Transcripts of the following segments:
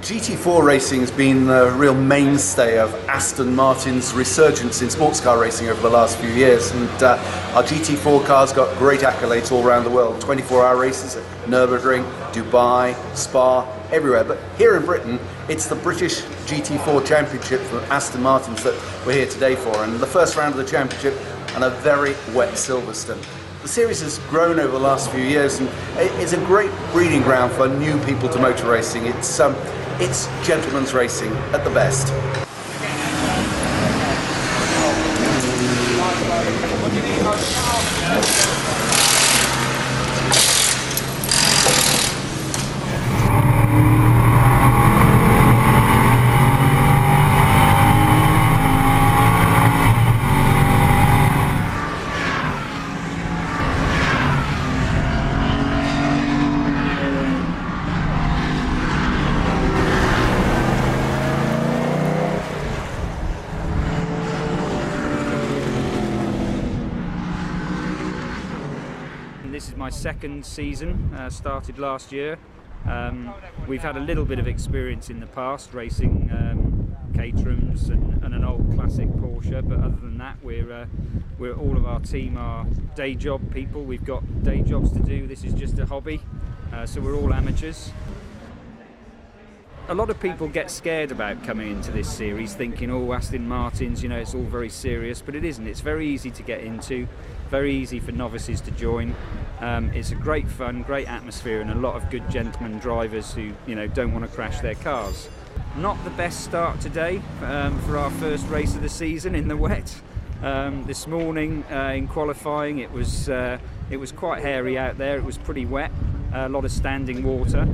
GT4 racing has been the real mainstay of Aston Martin's resurgence in sports car racing over the last few years, and our GT4 cars got great accolades all around the world. 24-hour races at Nürburgring, Dubai, Spa, everywhere. But here in Britain, it's the British GT4 Championship from Aston Martin's that we're here today for, and the first round of the championship on a very wet Silverstone. The series has grown over the last few years and it's a great breeding ground for new people to motor racing. It's gentleman's racing at the best. This is my second season, started last year. We've had a little bit of experience in the past racing Caterhams and an old classic Porsche, but other than that we're all of our team are day job people. We've got day jobs to do. This is just a hobby, so we're all amateurs. A lot of people get scared about coming into this series thinking, oh, Aston Martins, you know, it's all very serious, but it isn't. It's very easy to get into, very easy for novices to join. It's a great fun, great atmosphere, and a lot of good gentlemen drivers who, you know, don't want to crash their cars. Not the best start today for our first race of the season in the wet. This morning in qualifying it was quite hairy out there. It was pretty wet, a lot of standing water.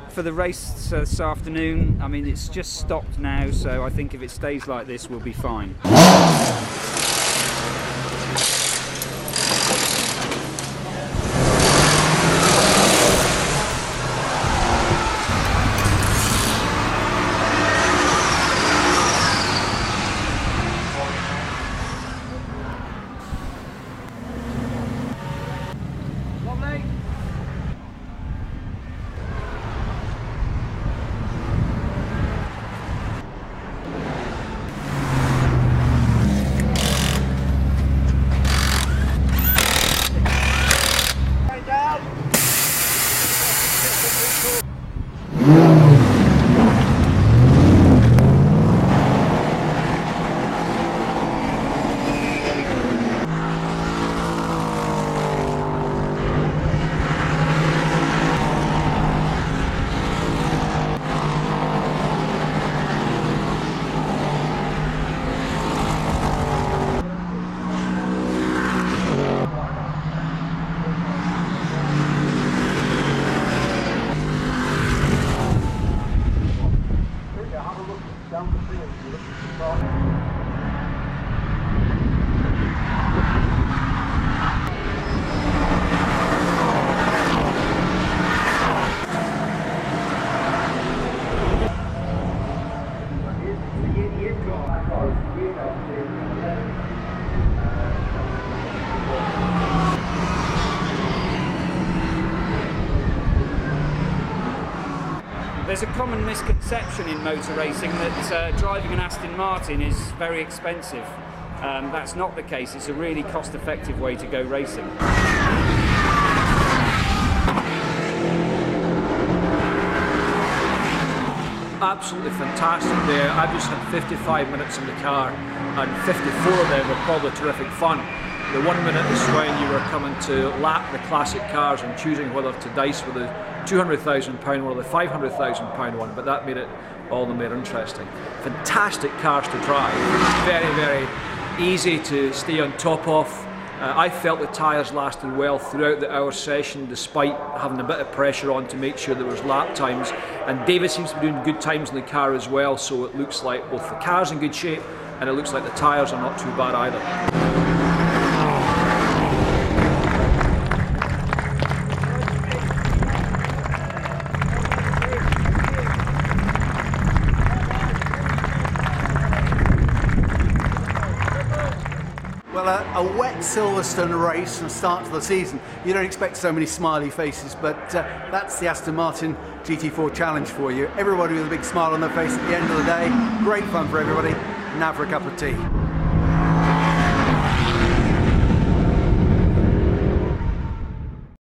For the race this afternoon, I mean, it's just stopped now, so I think if it stays like this we'll be fine. There's a common misconception in motor racing that driving an Aston Martin is very expensive. That's not the case. It's a really cost-effective way to go racing. Absolutely fantastic there. I've just had 55 minutes in the car and 54 of them were probably terrific fun. The 1 minute is when you were coming to lap the classic cars and choosing whether to dice with the £200,000 one or the £500,000 one, but that made it all the more interesting. Fantastic cars to drive, very, very easy to stay on top of. I felt the tyres lasted well throughout the hour session despite having a bit of pressure on to make sure there was lap times, and David seems to be doing good times in the car as well, so it looks like both the car's in good shape and it looks like the tyres are not too bad either. Well, Well, a wet Silverstone race and start to the season, you don't expect so many smiley faces, but that's the Aston Martin GT4 challenge for you. Everybody with a big smile on their face at the end of the day. Great fun for everybody. Now for a cup of tea.